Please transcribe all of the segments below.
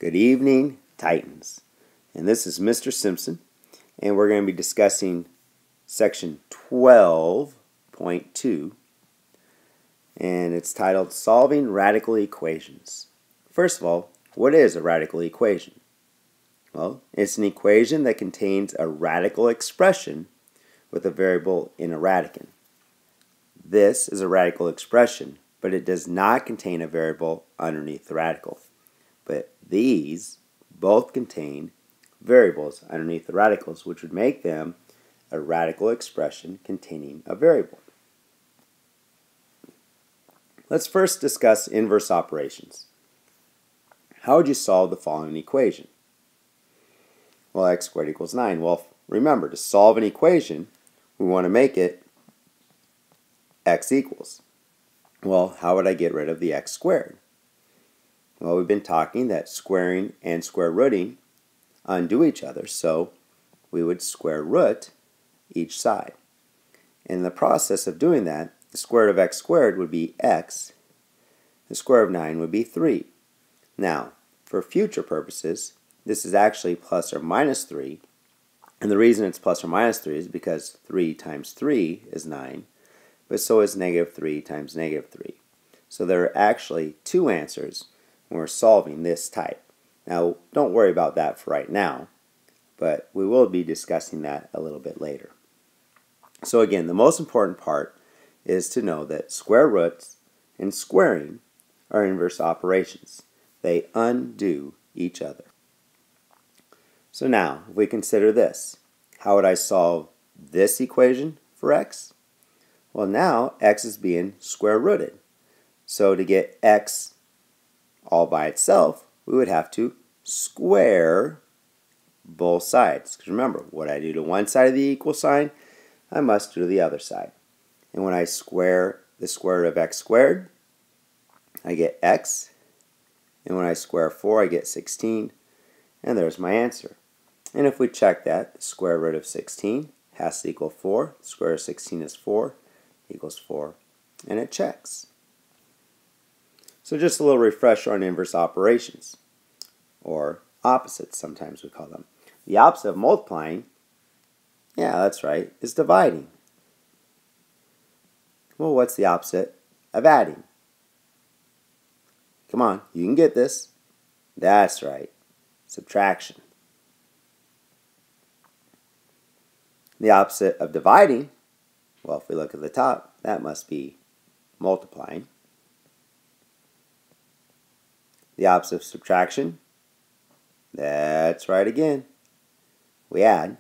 Good evening, Titans. And this is Mr. Simpson, and we're going to be discussing section 12.2, and it's titled Solving Radical Equations. First of all, what is a radical equation? Well, it's an equation that contains a radical expression with a variable in a radicand. This is a radical expression, but it does not contain a variable underneath the radical. But these both contain variables underneath the radicals, which would make them a radical expression containing a variable. Let's first discuss inverse operations. How would you solve the following equation? Well, x squared equals 9. Well, remember, to solve an equation, we want to make it x equals. Well, how would I get rid of the x squared? Well, we've been talking that squaring and square rooting undo each other, so we would square root each side. In the process of doing that, the square root of x squared would be x. The square root of 9 would be 3. Now, for future purposes, this is actually plus or minus 3. And the reason it's plus or minus 3 is because 3 times 3 is 9, but so is negative 3 times negative 3. So there are actually two answers when we're solving this type. Now, don't worry about that for right now, but we will be discussing that a little bit later. So again, the most important part is to know that square roots and squaring are inverse operations. They undo each other. So now, if we consider this, how would I solve this equation for x? Well, now x is being square rooted. So to get x all by itself, we would have to square both sides. Because remember, what I do to one side of the equal sign, I must do to the other side. And when I square the square root of x squared, I get x. And when I square 4, I get 16. And there's my answer. And if we check that, the square root of 16 has to equal 4. The square root of 16 is 4, equals 4. And it checks. So just a little refresher on inverse operations, or opposites sometimes we call them. The opposite of multiplying, yeah, that's right, is dividing. Well, what's the opposite of adding? Come on, you can get this. That's right, subtraction. The opposite of dividing, well, if we look at the top, that must be multiplying. The opposite of subtraction, that's right again, we add.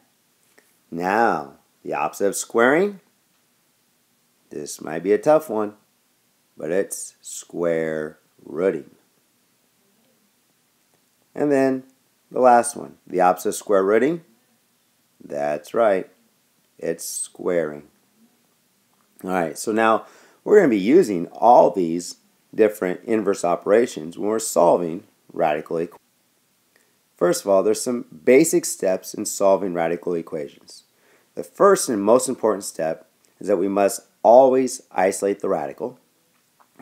Now, the opposite of squaring, this might be a tough one, but it's square rooting. And then the last one, the opposite of square rooting, that's right, it's squaring. All right, so now we're going to be using all these different inverse operations when we're solving radical equations. First of all, there's some basic steps in solving radical equations. The first and most important step is that we must always isolate the radical.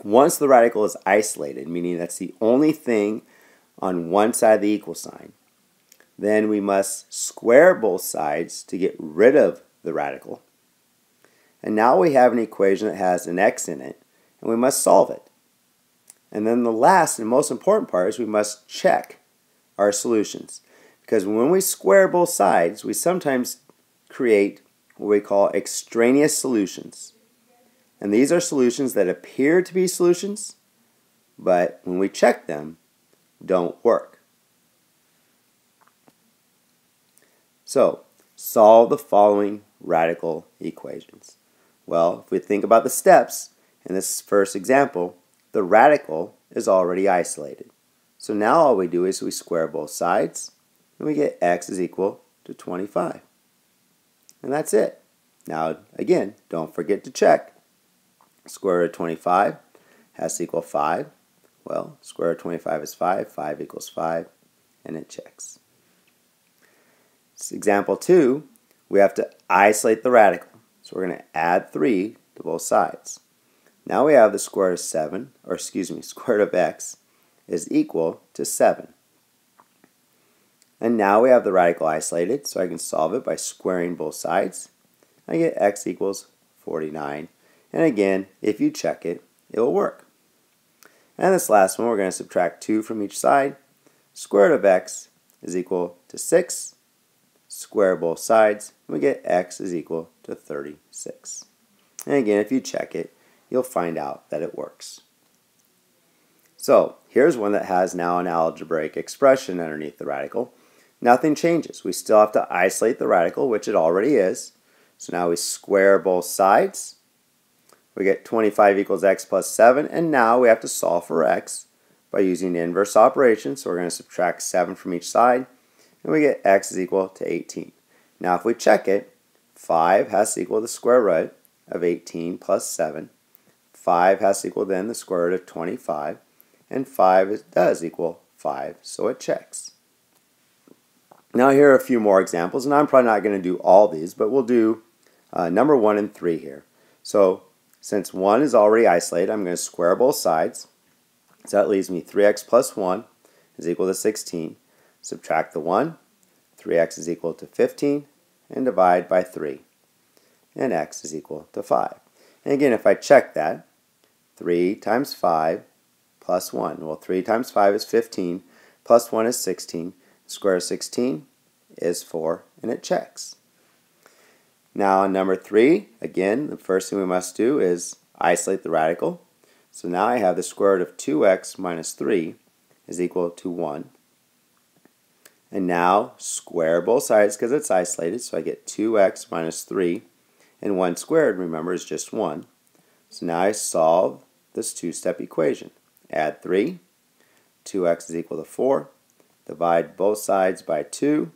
Once the radical is isolated, meaning that's the only thing on one side of the equal sign, then we must square both sides to get rid of the radical. And now we have an equation that has an x in it, and we must solve it. And then the last and most important part is we must check our solutions. Because when we square both sides, we sometimes create what we call extraneous solutions. And these are solutions that appear to be solutions, but when we check them, don't work. So, solve the following radical equations. Well, if we think about the steps in this first example, the radical is already isolated. So now all we do is we square both sides, and we get x is equal to 25. And that's it. Now, again, don't forget to check. Square root of 25 has to equal 5. Well, square root of 25 is 5. 5 equals 5, and it checks. Example 2, we have to isolate the radical. So we're going to add 3 to both sides. Now we have the square root of 7, or excuse me, square root of x is equal to 7. And now we have the radical isolated, so I can solve it by squaring both sides. I get x equals 49. And again, if you check it, it will work. And this last one, we're going to subtract 2 from each side. Square root of x is equal to 6. Square both sides, and we get x is equal to 36. And again, if you check it, you'll find out that it works. So here's one that has now an algebraic expression underneath the radical. Nothing changes. We still have to isolate the radical, which it already is. So now we square both sides. We get 25 equals x plus 7, and now we have to solve for x by using the inverse operation. So we're going to subtract 7 from each side, and we get x is equal to 18. Now if we check it, 5 has to equal the square root of 18 plus 7. 5 has to equal then the square root of 25, and 5 does equal 5, so it checks. Now here are a few more examples, and I'm probably not going to do all these, but we'll do number 1 and 3 here. So since 1 is already isolated, I'm going to square both sides. So that leaves me 3x plus 1 is equal to 16. Subtract the 1, 3x is equal to 15, and divide by 3. And x is equal to 5. And again, if I check that, 3 times 5 plus 1. Well, 3 times 5 is 15, plus 1 is 16. The square of 16 is 4, and it checks. Now on number 3, again, the first thing we must do is isolate the radical. So now I have the square root of 2x minus 3 is equal to 1. And now square both sides because it's isolated, so I get 2x minus 3, and 1 squared, remember, is just 1. So now I solve this two-step equation. Add 3, 2x is equal to 4, divide both sides by 2,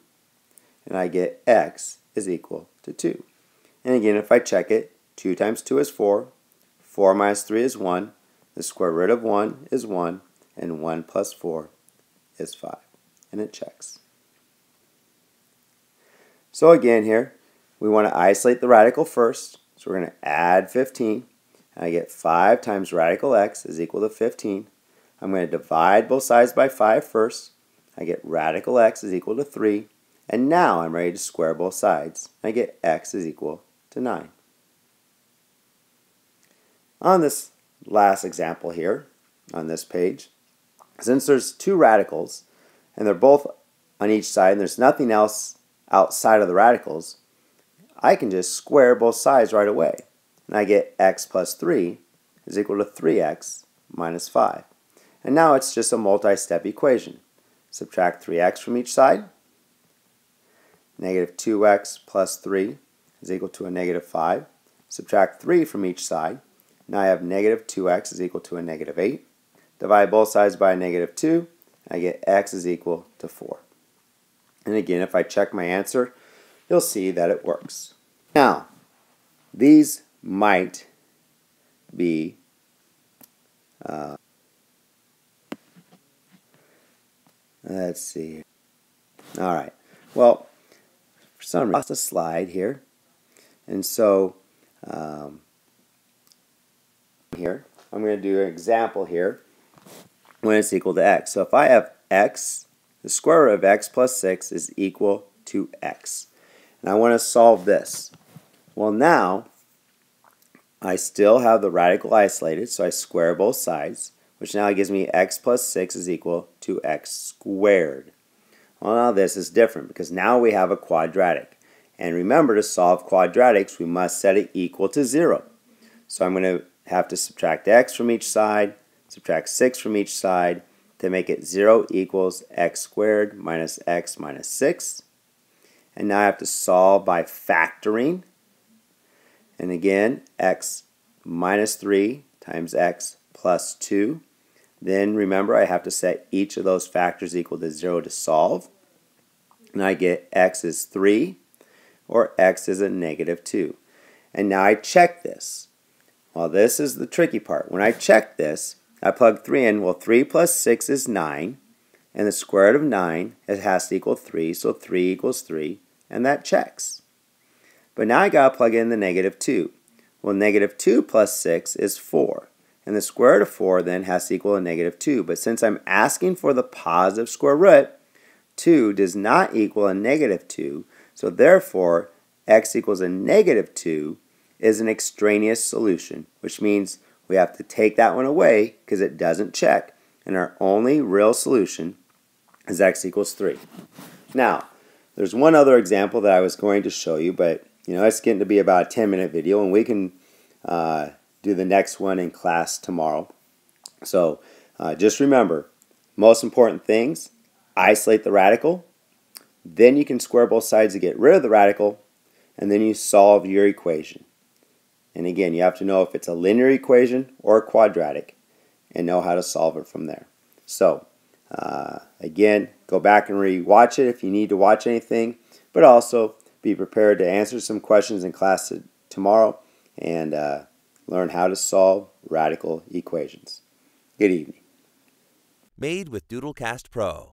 and I get x is equal to 2. And again, if I check it, 2 times 2 is 4, 4 minus 3 is 1, the square root of 1 is 1, and 1 plus 4 is 5. And it checks. So again here, we want to isolate the radical first. So we're going to add 15. And I get 5 times radical x is equal to 15. I'm going to divide both sides by 5 first. I get radical x is equal to 3. And now I'm ready to square both sides. I get x is equal to 9. On this last example here, on this page, since there's two radicals, and they're both on each side, and there's nothing else outside of the radicals, I can just square both sides right away. And I get x plus 3 is equal to 3x minus 5. And now it's just a multi-step equation. Subtract 3x from each side. Negative 2x plus 3 is equal to a negative 5. Subtract 3 from each side. Now I have negative 2x is equal to a negative 8. Divide both sides by a negative 2. I get x is equal to 4. And again, if I check my answer, you'll see that it works. Now, these might be let's see. All right. Well, for some reason, I lost a slide here. And so here, I'm going to do an example here when it's equal to x. So if I have x, the square root of x plus 6 is equal to x. And I want to solve this. Well, now, I still have the radical isolated, so I square both sides, which now gives me x plus 6 is equal to x squared. Well, now this is different because now we have a quadratic. And remember, to solve quadratics, we must set it equal to 0. So I'm going to have to subtract x from each side, subtract 6 from each side, to make it 0 equals x squared minus x minus 6. And now I have to solve by factoring. And again, x minus 3 times x plus 2. Then remember, I have to set each of those factors equal to 0 to solve. And I get x is 3 or x is a negative 2. And now I check this. Well, this is the tricky part. When I check this, I plug 3 in. Well, 3 plus 6 is 9. And the square root of 9, it has to equal 3. So 3 equals 3. And that checks. But now I got to plug in the negative 2. Well, negative 2 plus 6 is 4. And the square root of 4 then has to equal a negative 2. But since I'm asking for the positive square root, 2 does not equal a negative 2, so therefore x equals a negative 2 is an extraneous solution, which means we have to take that one away because it doesn't check. And our only real solution is x equals 3. Now, there's one other example that I was going to show you, but it's getting to be about a 10-minute video, and we can do the next one in class tomorrow. So just remember, most important things, isolate the radical, then you can square both sides to get rid of the radical, and then you solve your equation. And again, you have to know if it's a linear equation or a quadratic and know how to solve it from there. So again, go back and re-watch it if you need to watch anything, but also be prepared to answer some questions in class tomorrow and learn how to solve radical equations. Good evening. Made with Doodlecast Pro.